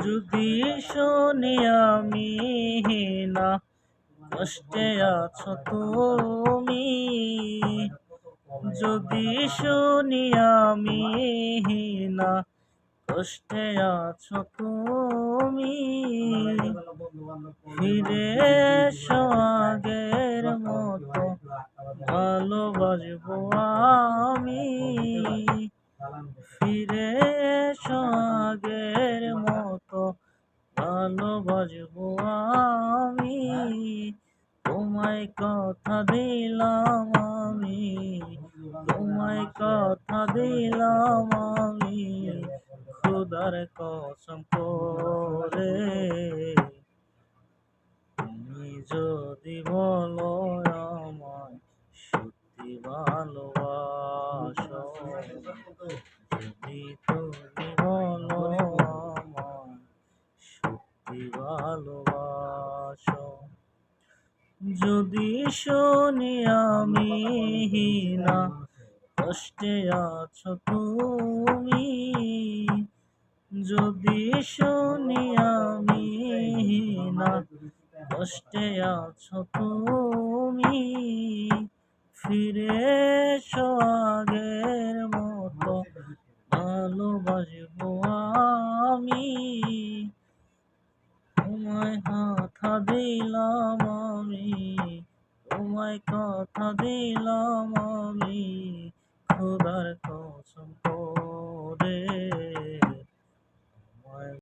যদি শুনি আমি না কষ্টে আছো তুমি, যদি শুনি আমি না কষ্টে আছো তুমি, ফিরে এসো আগের মতো ভালোবাসবো আমি, ফিরে এসো আগের মতো ভালোবাসবো আমি। তোমায় কথা দিলাম আমি, তোমায় কথা দিলাম আমি, খোদার কসম করে। তুমি যদি বলো আমায় সত্যি ভালোবাসো, যদি তুমি বলো আমায় সত্যি ভালোবাসো, যদি শুনি আমি না কষ্টে আছো তুমি, যদি শুনি আমি না কষ্টে আছো তুমি, ফিরে এসো আগের মতো ভালোবাসবো আমি। তোমায় কথা দিলাম আমি, তোমায় কথা দিলাম আমি, খোদার কসম